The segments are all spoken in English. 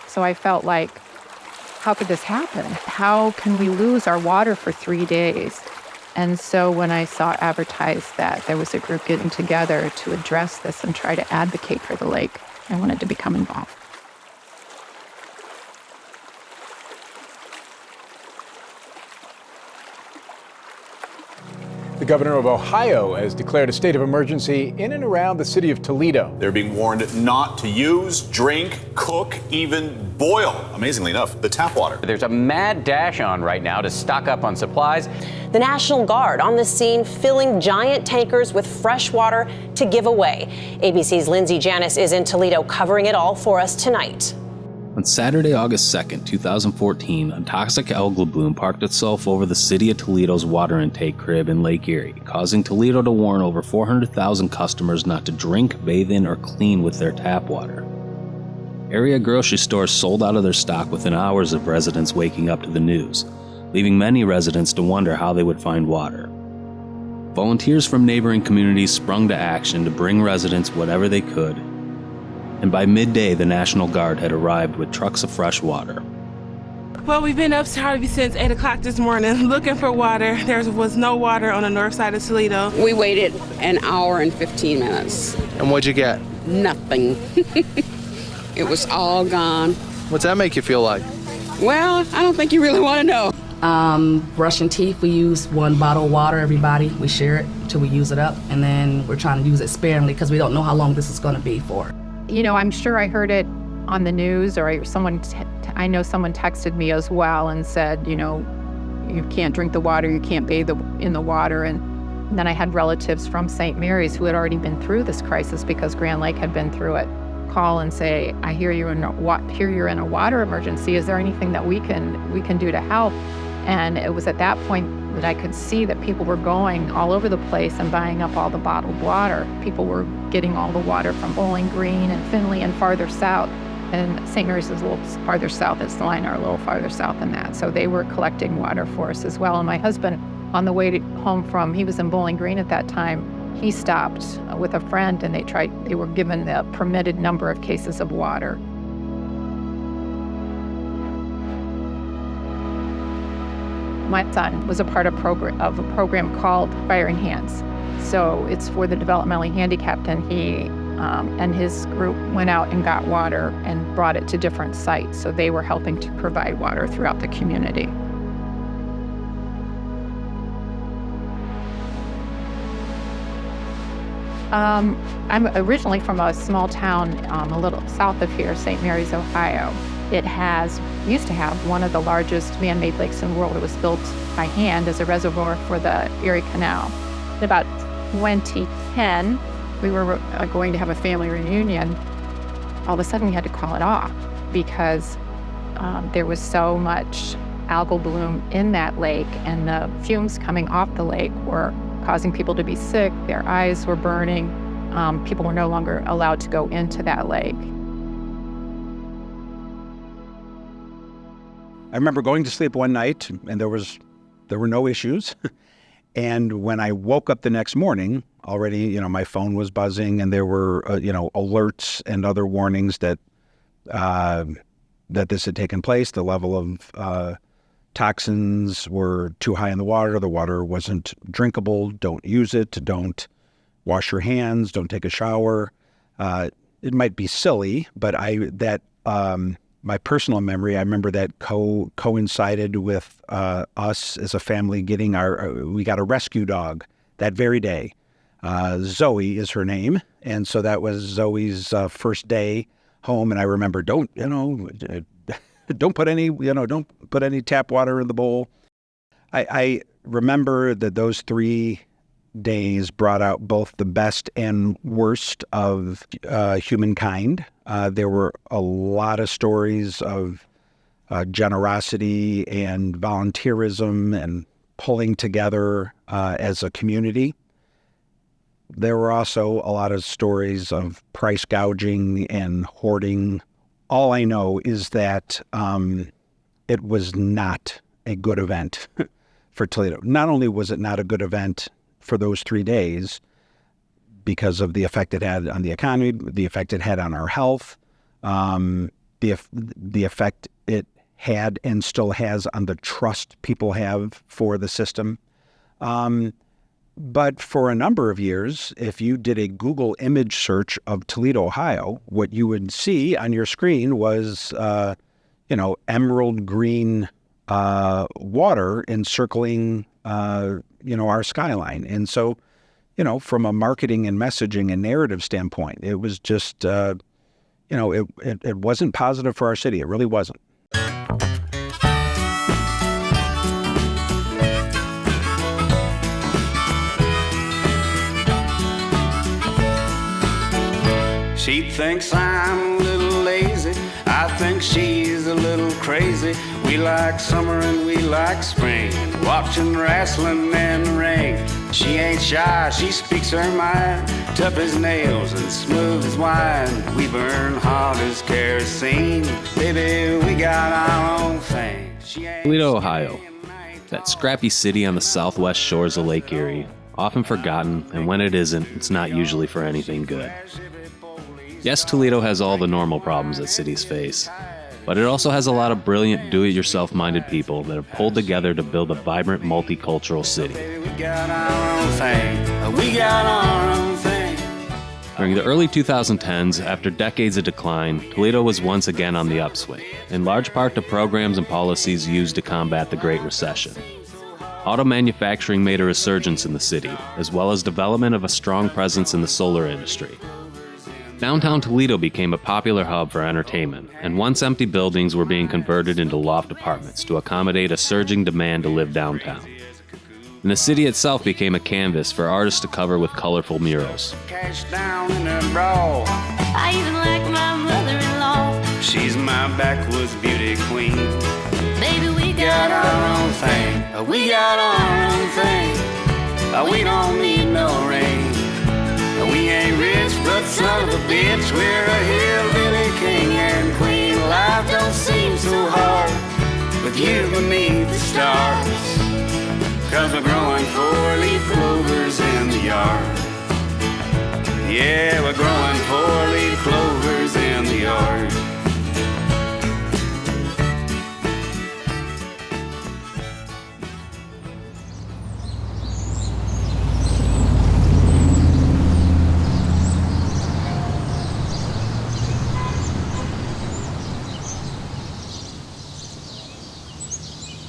So I felt like, how could this happen? How can we lose our water for 3 days? And so when I saw advertised that there was a group getting together to address this and try to advocate for the lake, I wanted to become involved. The governor of Ohio has declared a state of emergency in and around the city of Toledo. They're being warned not to use, drink, cook, even boil, amazingly enough, the tap water. There's a mad dash on right now to stock up on supplies. The National Guard on the scene filling giant tankers with fresh water to give away. ABC's Lindsay Janis is in Toledo covering it all for us tonight. On Saturday, August 2nd, 2014, a toxic algal bloom parked itself over the city of Toledo's water intake crib in Lake Erie, causing Toledo to warn over 400,000 customers not to drink, bathe in, or clean with their tap water. Area grocery stores sold out of their stock within hours of residents waking up to the news, leaving many residents to wonder how they would find water. Volunteers from neighboring communities sprung to action to bring residents whatever they could, and by midday, the National Guard had arrived with trucks of fresh water. Well, we've been up since 8 o'clock this morning looking for water. There was no water on the north side of Toledo. We waited an hour and 15 minutes. And what'd you get? Nothing. It was all gone. What's that make you feel like? Well, I don't think you really want to know. Brushing teeth, we use 1 bottle of water, everybody. We share it till we use it up, and then we're trying to use it sparingly because we don't know how long this is going to be for. You know, I'm sure I heard it on the news, or I know someone texted me as well and said, you know, you can't drink the water, you can't bathe in the water. And then I had relatives from St. Mary's who had already been through this crisis because Grand Lake had been through it, call and say, I hear you're in a water emergency. Is there anything that we can do to help? And it was at that point that I could see that people were going all over the place and buying up all the bottled water. People were getting all the water from Bowling Green and Findlay and farther south. And St. Mary's is a little farther south. It's the line are a little farther south than that. So they were collecting water for us as well. And my husband, on the way home he was in Bowling Green at that time, he stopped with a friend and they were given the permitted number of cases of water. My son was a part of a program called Firing Hands. So it's for the developmentally handicapped, and he and his group went out and got water and brought it to different sites. So they were helping to provide water throughout the community. I'm originally from a small town a little south of here, St. Mary's, Ohio. It used to have one of the largest man-made lakes in the world. It was built by hand as a reservoir for the Erie Canal. In about 2010, we were going to have a family reunion. All of a sudden, we had to call it off because there was so much algal bloom in that lake, and the fumes coming off the lake were causing people to be sick. Their eyes were burning. People were no longer allowed to go into that lake. I remember going to sleep one night, and there were no issues. And when I woke up the next morning, already, my phone was buzzing, and there were, alerts and other warnings that this had taken place. The level of toxins were too high in the water wasn't drinkable, don't use it, don't wash your hands, don't take a shower. It might be silly, but my personal memory, I remember that coincided with us as a family getting we got a rescue dog that very day. Zoe is her name, and so that was Zoe's first day home. And I remember, don't put any tap water in the bowl. I remember that those 3 days brought out both the best and worst of humankind. There were a lot of stories of generosity and volunteerism and pulling together as a community. There were also a lot of stories of price gouging and hoarding. All I know is that it was not a good event for Toledo. Not only was it not a good event for those 3 days because of the effect it had on the economy, the effect it had on our health, the effect it had and still has on the trust people have for the system. But for a number of years, if you did a Google image search of Toledo, Ohio, what you would see on your screen was, emerald green water encircling, our skyline. And so, from a marketing and messaging and narrative standpoint, it was just, it wasn't positive for our city. It really wasn't. She thinks I'm a little lazy. I think she's a little crazy. We like summer and we like spring, watching wrestling in the ring. She ain't shy, she speaks her mind, tough as nails and smooth as wine. We burn hot as kerosene. Baby, we got our own thing. Toledo, Ohio, that scrappy city on the southwest shores of Lake Erie, often forgotten, and when it isn't, it's not usually for anything good. Yes, Toledo has all the normal problems that cities face, but it also has a lot of brilliant do-it-yourself-minded people that have pulled together to build a vibrant, multicultural city. During the early 2010s, after decades of decline, Toledo was once again on the upswing, in large part to programs and policies used to combat the Great Recession. Auto manufacturing made a resurgence in the city, as well as development of a strong presence in the solar industry. Downtown Toledo became a popular hub for entertainment, and once empty buildings were being converted into loft apartments to accommodate a surging demand to live downtown. And the city itself became a canvas for artists to cover with colorful murals. I even like my mother-in-law. She's my backwoods beauty queen. Baby, we got our own thing. We got our own thing. We don't need no rain. We ain't rich, but son of a bitch, we're a hillbilly king and queen. Life don't seem so hard with you beneath the stars, 'cause we're growing 4-leaf clovers in the yard. Yeah, we're growing 4-leaf clovers in the yard.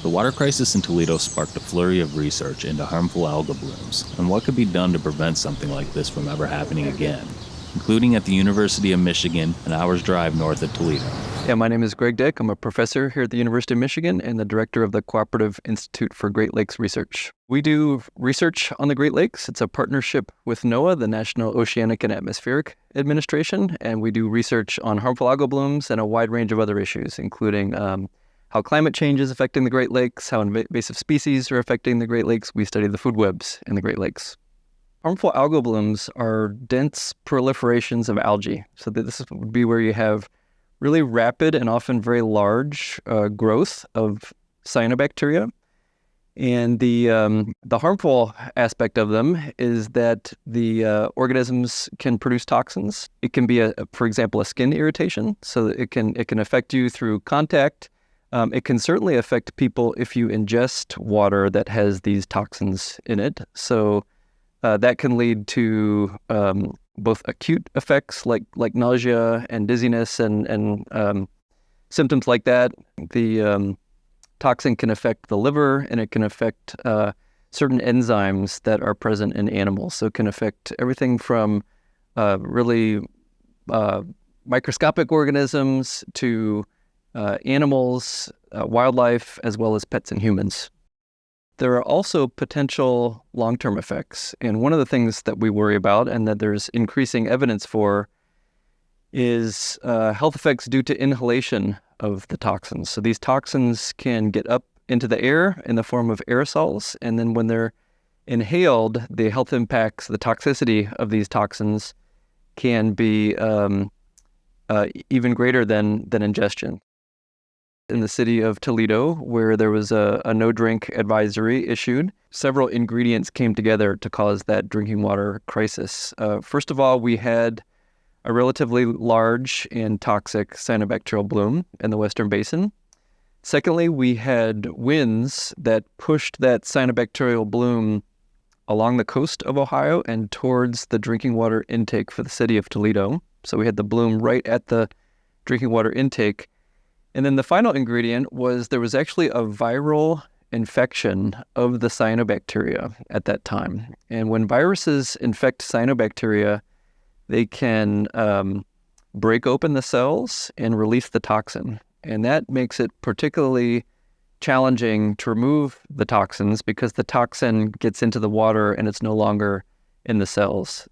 The water crisis in Toledo sparked a flurry of research into harmful algal blooms and what could be done to prevent something like this from ever happening again, including at the University of Michigan, an hour's drive north of Toledo. Yeah, my name is Greg Dick. I'm a professor here at the University of Michigan and the director of the Cooperative Institute for Great Lakes Research. We do research on the Great Lakes. It's a partnership with NOAA, the National Oceanic and Atmospheric Administration, and we do research on harmful algal blooms and a wide range of other issues, including how climate change is affecting the Great Lakes, how invasive species are affecting the Great Lakes. We study the food webs in the Great Lakes. Harmful algal blooms are dense proliferations of algae. So this would be where you have really rapid and often very large growth of cyanobacteria. And the harmful aspect of them is that the organisms can produce toxins. It can be, for example, a skin irritation. So it can affect you through contact. It can certainly affect people if you ingest water that has these toxins in it. So that can lead to both acute effects like nausea and dizziness and symptoms like that. The toxin can affect the liver, and it can affect certain enzymes that are present in animals. So it can affect everything from really microscopic organisms to animals, wildlife, as well as pets and humans. There are also potential long-term effects. And one of the things that we worry about and that there's increasing evidence for is health effects due to inhalation of the toxins. So these toxins can get up into the air in the form of aerosols. And then when they're inhaled, the health impacts, the toxicity of these toxins can be even greater than ingestion. In the city of Toledo, where there was a no-drink advisory issued, several ingredients came together to cause that drinking water crisis. First of all, we had a relatively large and toxic cyanobacterial bloom in the Western Basin. Secondly, we had winds that pushed that cyanobacterial bloom along the coast of Ohio and towards the drinking water intake for the city of Toledo. So we had the bloom right at the drinking water intake. And then the final ingredient was there was actually a viral infection of the cyanobacteria at that time. And when viruses infect cyanobacteria, they can break open the cells and release the toxin. And that makes it particularly challenging to remove the toxins because the toxin gets into the water and it's no longer in the cells.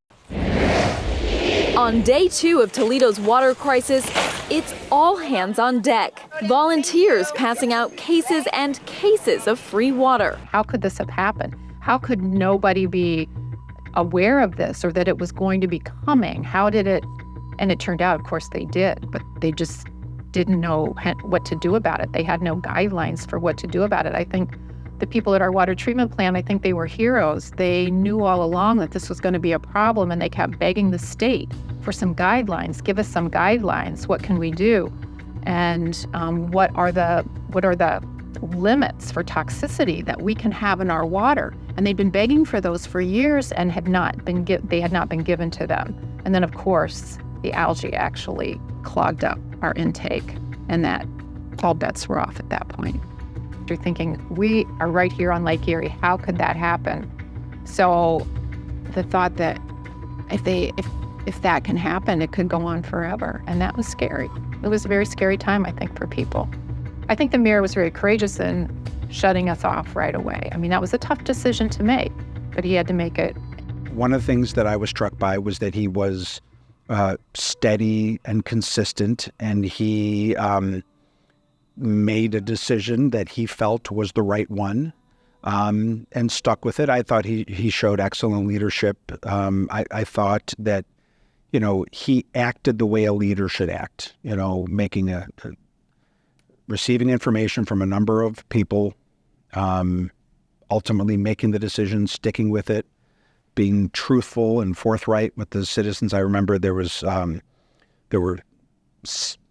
On day 2 of Toledo's water crisis, it's all hands on deck. Volunteers passing out cases and cases of free water. How could this have happened? How could nobody be aware of this or that it was going to be coming? How did it? And it turned out, of course, they did, but they just didn't know what to do about it. They had no guidelines for what to do about it. I think the people at our water treatment plant, I think they were heroes. They knew all along that this was going to be a problem, and they kept begging the state for some guidelines. Give us some guidelines. What can we do? And what are the limits for toxicity that we can have in our water? And they'd been begging for those for years and had not been given to them. And then, of course, the algae actually clogged up our intake, and that all bets were off at that point. You're thinking, we are right here on Lake Erie. How could that happen? So the thought that if that can happen, it could go on forever. And that was scary. It was a very scary time, I think, for people. I think the mayor was very courageous in shutting us off right away. I mean, that was a tough decision to make, but he had to make it. One of the things that I was struck by was that he was steady and consistent, and he made a decision that he felt was the right one, and stuck with it. I thought he showed excellent leadership. I thought that, he acted the way a leader should act, making receiving information from a number of people, ultimately making the decision, sticking with it, being truthful and forthright with the citizens. I remember there were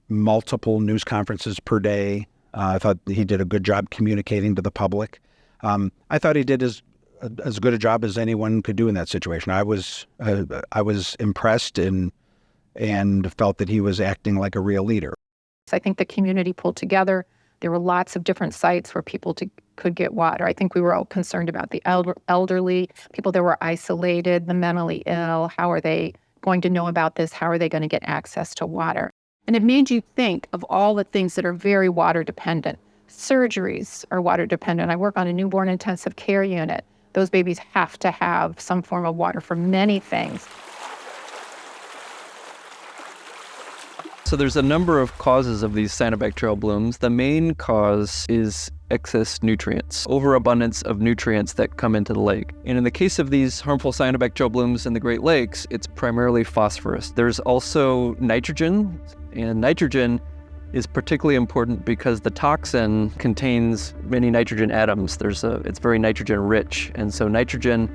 multiple news conferences per day. I thought he did a good job communicating to the public. I thought he did as good a job as anyone could do in that situation. I was impressed and felt that he was acting like a real leader. I think the community pulled together. There were lots of different sites where people could get water. I think we were all concerned about the elderly, people that were isolated, the mentally ill. How are they going to know about this? How are they going to get access to water? And it made you think of all the things that are very water dependent. Surgeries are water dependent. I work on a newborn intensive care unit. Those babies have to have some form of water for many things. So there's a number of causes of these cyanobacterial blooms. The main cause is excess nutrients, overabundance of nutrients that come into the lake. And in the case of these harmful cyanobacterial blooms in the Great Lakes, it's primarily phosphorus. There's also nitrogen, and nitrogen is particularly important because the toxin contains many nitrogen atoms. It's very nitrogen rich, and so nitrogen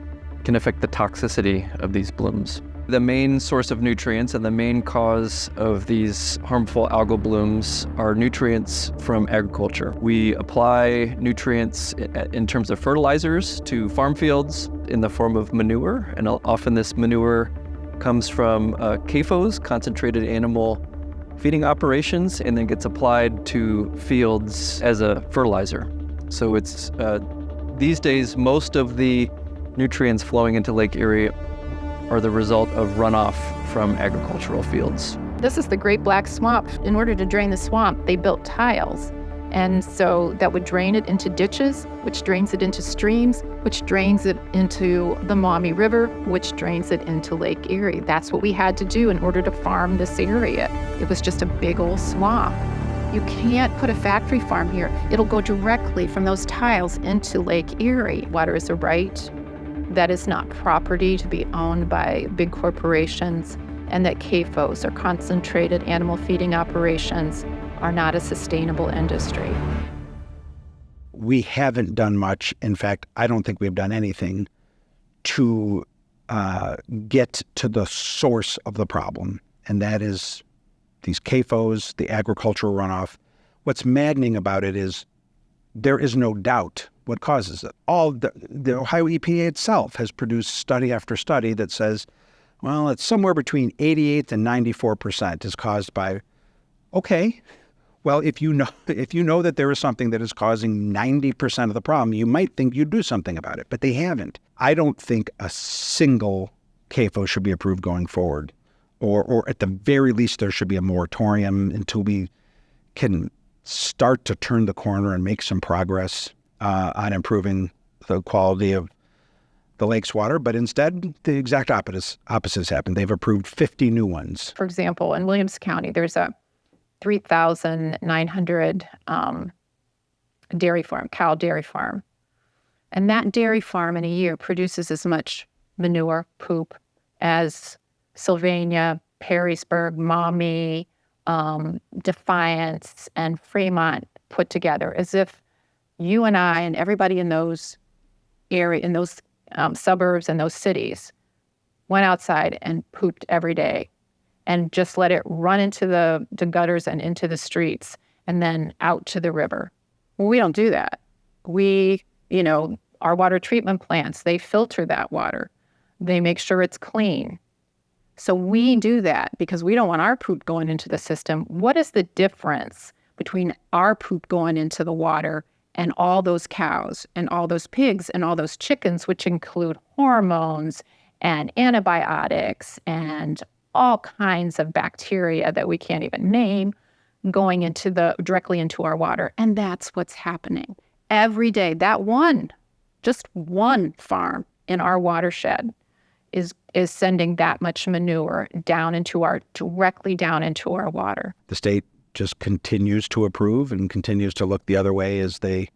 can affect the toxicity of these blooms. The main source of nutrients and the main cause of these harmful algal blooms are nutrients from agriculture. We apply nutrients in terms of fertilizers to farm fields in the form of manure, and often this manure comes from CAFOs, concentrated animal feeding operations, and then gets applied to fields as a fertilizer. So it's these days, most of the nutrients flowing into Lake Erie are the result of runoff from agricultural fields. This is the Great Black Swamp. In order to drain the swamp, they built tiles. And so that would drain it into ditches, which drains it into streams, which drains it into the Maumee River, which drains it into Lake Erie. That's what we had to do in order to farm this area. It was just a big old swamp. You can't put a factory farm here. It'll go directly from those tiles into Lake Erie. Water is a right. That is not property to be owned by big corporations, and that CAFOs, or concentrated animal feeding operations, are not a sustainable industry. We haven't done much. In fact, I don't think we've done anything to get to the source of the problem. and that is these CAFOs, the agricultural runoff. What's maddening about it is there is no doubt what causes it. The Ohio EPA itself has produced study after study that says, well, it's somewhere between 88 and 94% is caused by, okay, well, if you know that there is something that is causing 90% of the problem, you might think you'd do something about it, but they haven't. I don't think a single CAFO should be approved going forward, or at the very least, there should be a moratorium until we can start to turn the corner and make some progress on improving the quality of the lake's water. But instead, the exact opposites happened. They've approved 50 new ones. For example, in Williams County, there's a 3,900 cow dairy farm. And that dairy farm in a year produces as much manure, poop, as Sylvania, Perrysburg, Maumee, Defiance, and Fremont put together, as if you and I and everybody in those suburbs and those cities went outside and pooped every day and just let it run into the gutters and into the streets and then out to the river. Well, we don't do that. Our water treatment plants, they filter that water. They make sure it's clean. So we do that because we don't want our poop going into the system. What is the difference between our poop going into the water and all those cows and all those pigs and all those chickens, which include hormones and antibiotics and all kinds of bacteria that we can't even name, going directly into our water? And that's what's happening every day. Just one farm in our watershed is sending that much manure directly down into our water. The state just continues to approve and continues to look the other way as they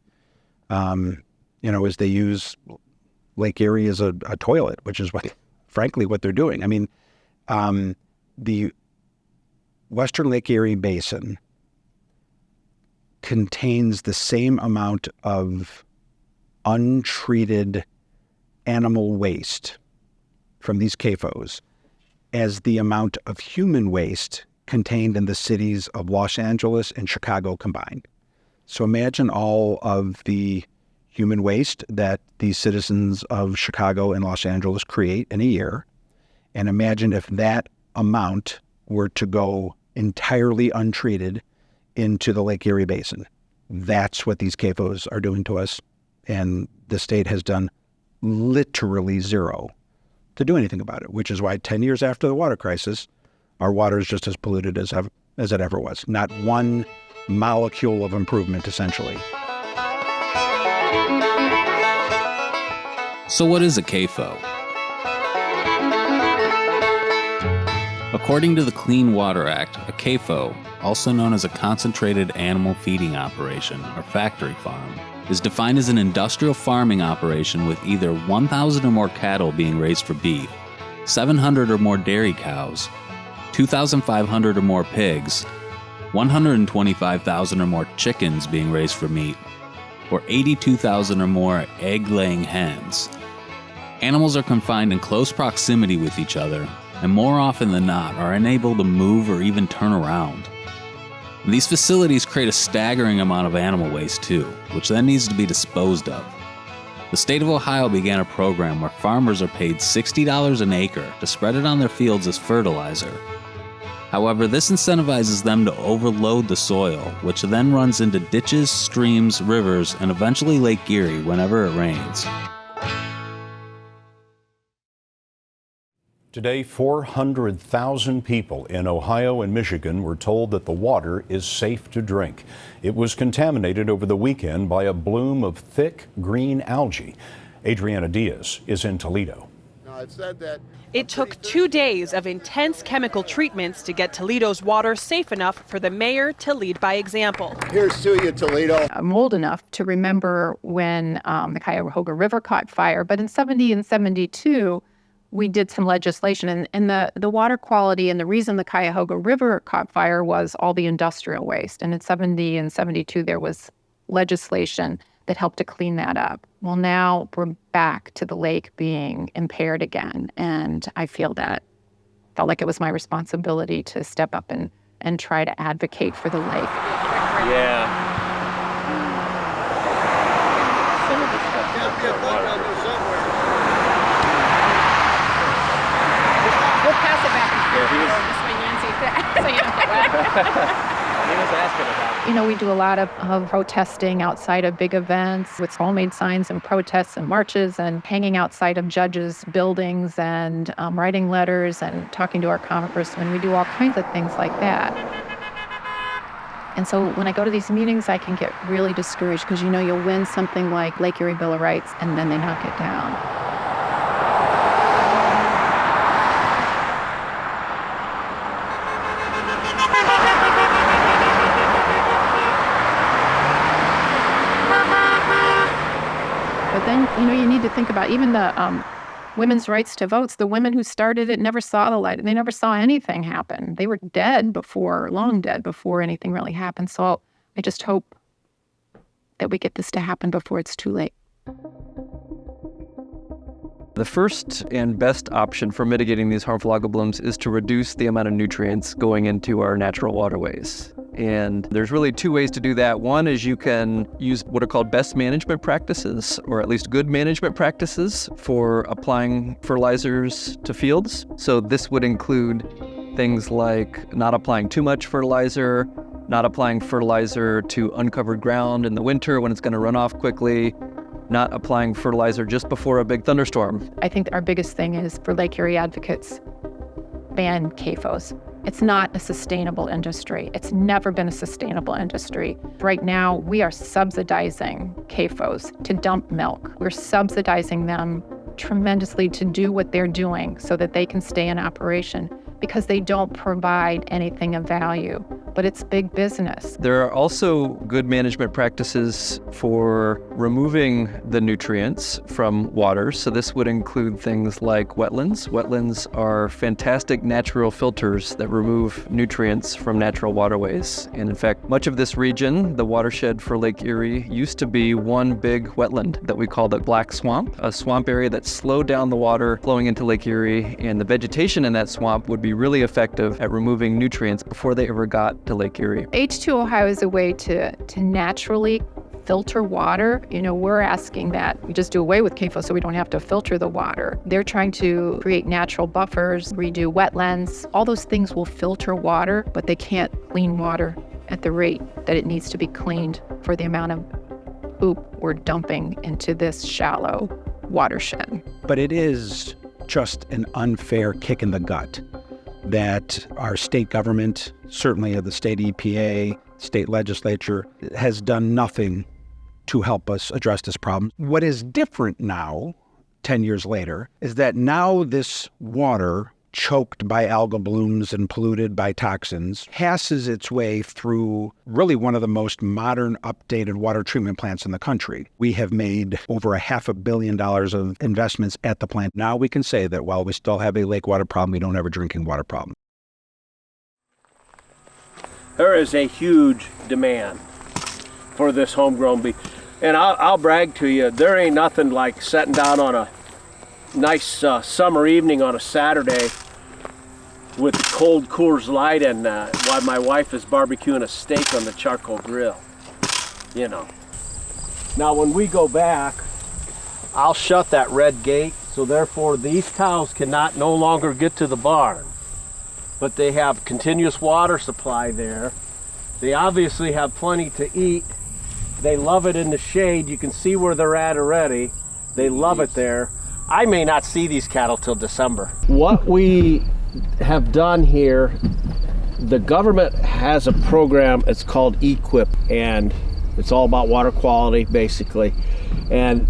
use Lake Erie as a toilet, which is frankly what they're doing. I mean, the Western Lake Erie Basin contains the same amount of untreated animal waste from these CAFOs as the amount of human waste contained in the cities of Los Angeles and Chicago combined. So imagine all of the human waste that these citizens of Chicago and Los Angeles create in a year, and imagine if that amount were to go entirely untreated into the Lake Erie Basin. That's what these CAFOs are doing to us, and the state has done literally zero to do anything about it, which is why 10 years after the water crisis, our water is just as polluted as it ever was. Not one molecule of improvement, essentially. So what is a CAFO? According to the Clean Water Act, a CAFO, also known as a concentrated animal feeding operation or factory farm, is defined as an industrial farming operation with either 1,000 or more cattle being raised for beef, 700 or more dairy cows, 2,500 or more pigs, 125,000 or more chickens being raised for meat, or 82,000 or more egg-laying hens. Animals are confined in close proximity with each other, and more often than not are unable to move or even turn around. These facilities create a staggering amount of animal waste too, which then needs to be disposed of. The state of Ohio began a program where farmers are paid $60 an acre to spread it on their fields as fertilizer. However, this incentivizes them to overload the soil, which then runs into ditches, streams, rivers, and eventually Lake Erie whenever it rains. Today, 400,000 people in Ohio and Michigan were told that the water is safe to drink. It was contaminated over the weekend by a bloom of thick green algae. Adriana Diaz is in Toledo. It took 2 days of intense chemical treatments to get Toledo's water safe enough for the mayor to lead by example. Here's to you, Toledo. I'm old enough to remember when the Cuyahoga River caught fire, but in 70 and 72, we did some legislation, and the water quality, and the reason the Cuyahoga River caught fire was all the industrial waste. And in 70 and 72, there was legislation that helped to clean that up. Well, now we're back to the lake being impaired again, and I feel that felt like it was my responsibility to step up and try to advocate for the lake. Yeah. Some of the stuff We'll pass it back and forth. Yeah, This way, Nancy, so you don't get wet. he was asking about it. You know, we do a lot of protesting outside of big events with homemade signs and protests and marches and hanging outside of judges' buildings and writing letters and talking to our congressmen. We do all kinds of things like that. And so when I go to these meetings, I can get really discouraged because, you know, you'll win something like Lake Erie Bill of Rights and then they knock it down. But then, you know, you need to think about even the women's rights to votes. The women who started it never saw the light. They never saw anything happen. They were dead before, long dead before anything really happened. So I just hope that we get this to happen before it's too late. The first and best option for mitigating these harmful algal blooms is to reduce the amount of nutrients going into our natural waterways. And there's really two ways to do that. One is you can use what are called best management practices, or at least good management practices for applying fertilizers to fields. So this would include things like not applying too much fertilizer, not applying fertilizer to uncovered ground in the winter when it's going to run off quickly, not applying fertilizer just before a big thunderstorm. I think our biggest thing is for Lake Erie advocates, ban CAFOs. It's not a sustainable industry. It's never been a sustainable industry. Right now, we are subsidizing CAFOs to dump milk. We're subsidizing them tremendously to do what they're doing so that they can stay in operation because they don't provide anything of value. But it's big business. There are also good management practices for removing the nutrients from water. So this would include things like wetlands. Wetlands are fantastic natural filters that remove nutrients from natural waterways. And in fact, much of this region, the watershed for Lake Erie, used to be one big wetland that we call the Black Swamp, a swamp area that slowed down the water flowing into Lake Erie. And the vegetation in that swamp would be really effective at removing nutrients before they ever got to Lake Erie. H2 Ohio is a way to naturally filter water. You know, we're asking that we just do away with CAFO so we don't have to filter the water. They're trying to create natural buffers, redo wetlands. All those things will filter water, but they can't clean water at the rate that it needs to be cleaned for the amount of poop we're dumping into this shallow watershed. But it is just an unfair kick in the gut that our state government, certainly the state EPA, state legislature, has done nothing to help us address this problem. What is different now, 10 years later, is that now this water, choked by algal blooms and polluted by toxins, passes its way through really one of the most modern, updated water treatment plants in the country. We have made over $500 million of investments at the plant. Now we can say that while we still have a lake water problem, we don't have a drinking water problem. There is a huge demand for this homegrown beef. And I'll brag to you, there ain't nothing like sitting down on a nice summer evening on a Saturday with the cold Coors Light and while my wife is barbecuing a steak on the charcoal grill, you know. Now when we go back, I'll shut that red gate, so therefore these cows cannot no longer get to the barn. But they have continuous water supply there. They obviously have plenty to eat. They love it in the shade. You can see where they're at already. They love it there. I may not see these cattle till December. What we have done here, the government has a program, it's called EQIP, and it's all about water quality basically. And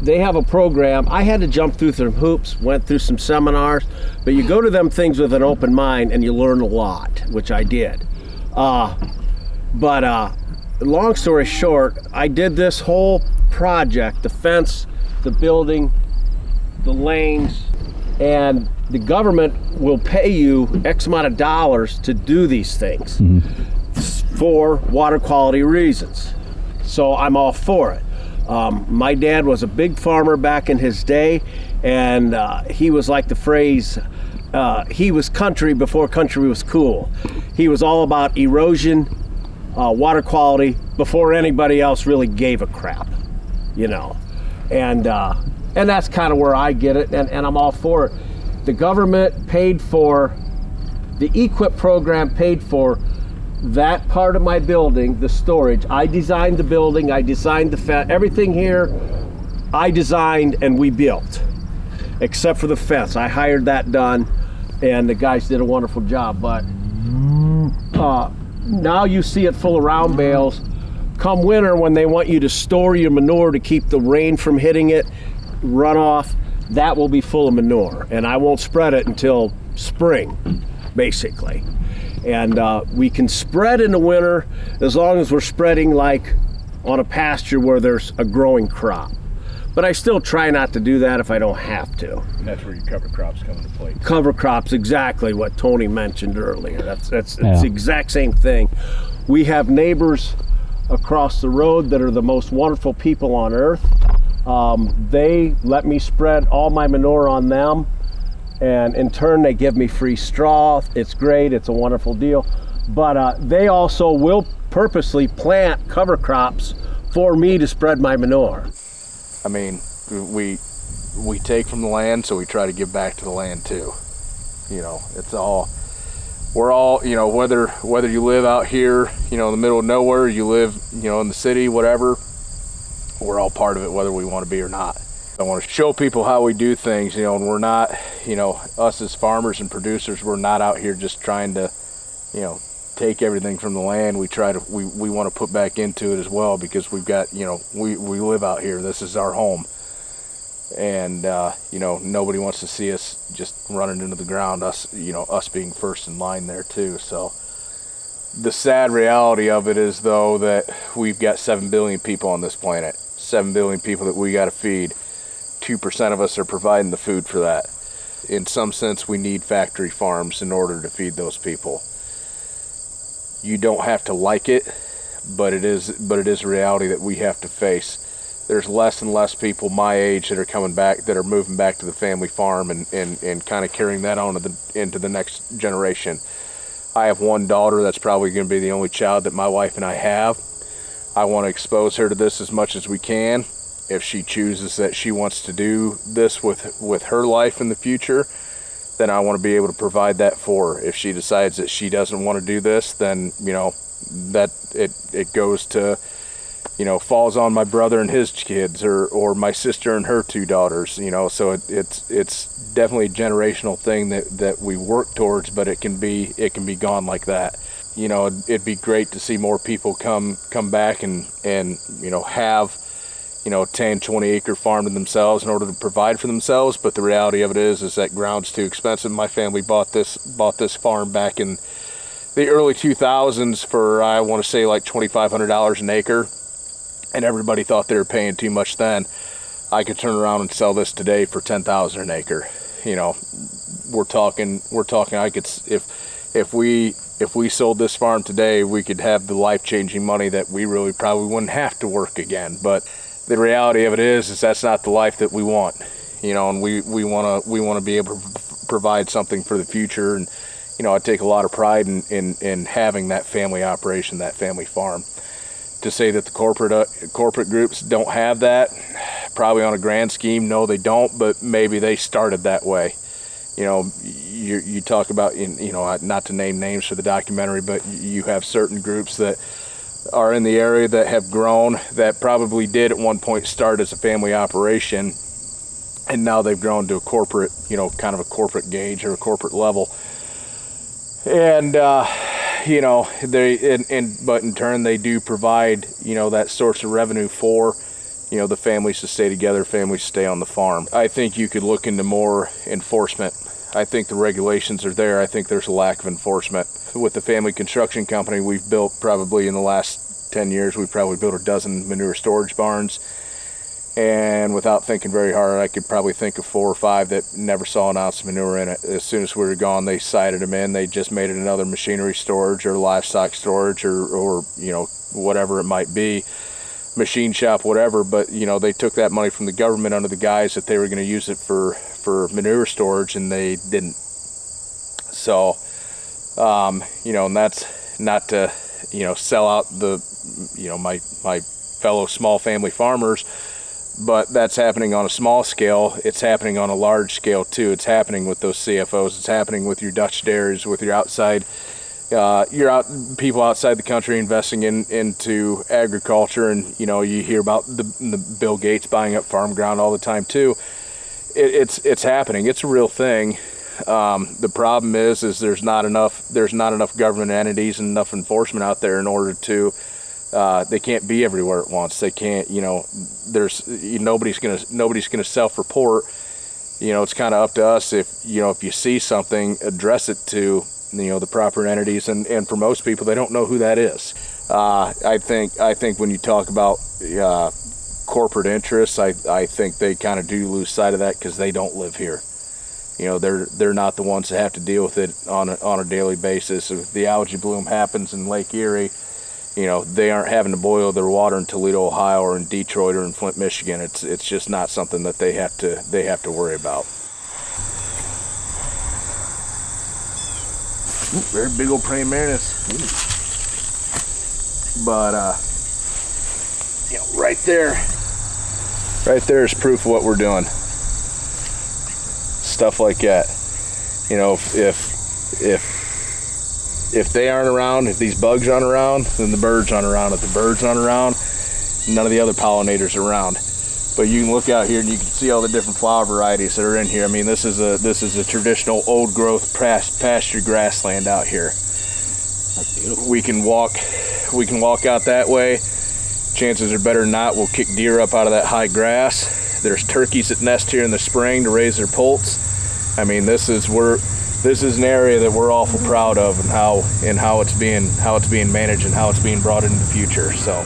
they have a program. I had to jump through some hoops, went through some seminars, but you go to them things with an open mind and you learn a lot, which I did. Long story short, I did this whole project, the fence, the building, the lanes, and the government will pay you X amount of dollars to do these things for water quality reasons. So I'm all for it. My dad was a big farmer back in his day, and he was like the phrase, he was country before country was cool. He was all about erosion, water quality, before anybody else really gave a crap, you know. And that's kind of where I get it, and I'm all for it. The government paid for, the EQIP program paid for that part of my building, the storage. I designed the building, I designed the fence, everything here I designed and we built, except for the fence. I hired that done, and the guys did a wonderful job. But now you see it full of round bales. Come winter, when they want you to store your manure to keep the rain from hitting it, runoff, that will be full of manure. And I won't spread it until spring, basically. And we can spread in the winter as long as we're spreading like on a pasture where there's a growing crop. But I still try not to do that if I don't have to. And that's where your cover crops come into play. Cover crops, exactly what Tony mentioned earlier. It's the exact same thing. We have neighbors across the road that are the most wonderful people on earth. They let me spread all my manure on them, and in turn they give me free straw. It's great, it's a wonderful deal. But they also will purposely plant cover crops for me to spread my manure. I mean, we take from the land, so we try to give back to the land too. You know, we're all, you know, whether you live out here, you know, in the middle of nowhere, you live, you know, in the city, whatever, we're all part of it, whether we want to be or not. I want to show people how we do things, you know, and we're not, you know, us as farmers and producers, we're not out here just trying to, you know, take everything from the land. We want to put back into it as well, because we've got, you know, we live out here. This is our home. And, you know, nobody wants to see us just running into the ground, us being first in line there too. So the sad reality of it is, though, that we've got 7 billion people on this planet, 7 billion people that we got to feed. 2% of us are providing the food for that. In some sense, we need factory farms in order to feed those people. You don't have to like it, but it is a reality that we have to face. There's less and less people my age that are coming back, that are moving back to the family farm and kind of carrying that on into the next generation. I have one daughter that's probably going to be the only child that my wife and I have. I want to expose her to this as much as we can. If she chooses that she wants to do this with her life in the future, then I want to be able to provide that for her. If she decides that she doesn't want to do this, then, you know, that it goes to, you know, falls on my brother and his kids, or my sister and her 2 daughters, you know. So it's definitely a generational thing that we work towards, but it can be gone like that. You know, it'd be great to see more people come back and you know, have, you know, 10, 20 acre farm to themselves in order to provide for themselves. But the reality of it is that ground's too expensive. My family bought this farm back in the early 2000s for, I want to say, like $2,500 an acre. And everybody thought they were paying too much then. I could turn around and sell this today for $10,000 an acre. You know, we're talking, I could, if we sold this farm today, we could have the life-changing money that we really probably wouldn't have to work again. But the reality of it is that's not the life that we want, you know, and we want to be able to provide something for the future. And, you know, I take a lot of pride in having that family operation, that family farm. To say that the corporate groups don't have that, probably on a grand scheme, no, they don't, but maybe they started that way. You know, you talk about, you know, not to name names for the documentary, but you have certain groups that are in the area that have grown, that probably did at one point start as a family operation, and now they've grown to a corporate, you know, kind of a corporate gauge or a corporate level. And you know, but in turn they do provide, you know, that source of revenue for, you know, the families to stay together, families to stay on the farm. I think you could look into more enforcement. I think the regulations are there. I think there's a lack of enforcement. With the family construction company, we've built, probably in the last 10 years, we've probably built a dozen manure storage barns. And without thinking very hard, I could probably think of 4 or 5 that never saw an ounce of manure in it. As soon as we were gone, they sited them in. They just made it another machinery storage or livestock storage or you know, whatever it might be, machine shop, whatever. But, you know, they took that money from the government under the guise that they were going to use it for manure storage, and they didn't. So, and that's not to, sell out the, my fellow small family farmers, but that's happening on a small scale. It's happening on a large scale too. It's happening with those CFOs. It's happening with your Dutch dairies, with your people outside the country investing into agriculture, and you hear about the Bill Gates buying up farm ground all the time too. It's happening. It's a real thing. The problem is there's not enough government entities and enough enforcement out there in order to. They can't be everywhere at once. They can't. Nobody's gonna self-report. It's kind of up to us if you see something, address it to the proper entities, and for most people, they don't know who that is. I think when you talk about corporate interests, I think they kind of do lose sight of that because they don't live here. They're not the ones that have to deal with it on a daily basis. If the algae bloom happens in Lake Erie, they aren't having to boil their water in Toledo, Ohio, or in Detroit, or in Flint, Michigan. It's just not something that they have to worry about. Very big old praying mantis. But right there is proof of what we're doing. Stuff like that. If they aren't around, if these bugs aren't around, then the birds aren't around. If the birds aren't around, none of the other pollinators are around. But you can look out here and you can see all the different flower varieties that are in here. I mean, this is a traditional old growth pasture grassland out here. We can walk out that way. Chances are better than not we'll kick deer up out of that high grass. There's turkeys that nest here in the spring to raise their poults. I mean, this is an area that we're awful proud of, and how it's being managed and how it's being brought into the future. So.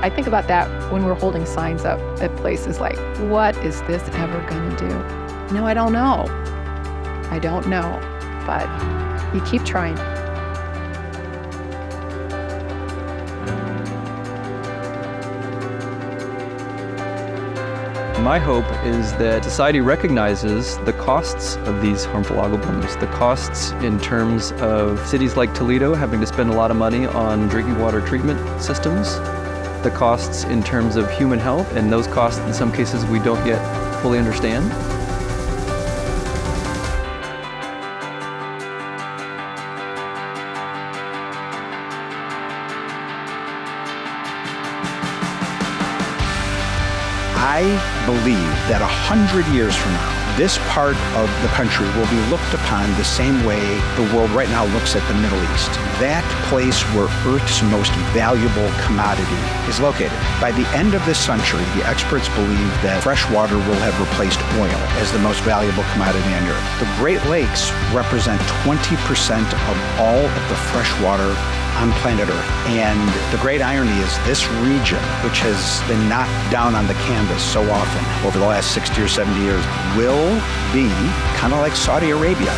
I think about that when we're holding signs up at places like, what is this ever going to do? No, I don't know. I don't know, but you keep trying. My hope is that society recognizes the costs of these harmful algal blooms, the costs in terms of cities like Toledo having to spend a lot of money on drinking water treatment systems, the costs in terms of human health, and those costs in some cases we don't yet fully understand. I believe that 100 years from now, this part of the country will be looked upon the same way the world right now looks at the Middle East. That place where Earth's most valuable commodity is located. By the end of this century, the experts believe that fresh water will have replaced oil as the most valuable commodity on Earth. The Great Lakes represent 20% of all of the fresh water on planet Earth. And the great irony is this region, which has been knocked down on the canvas so often over the last 60 or 70 years, will be kind of like Saudi Arabia.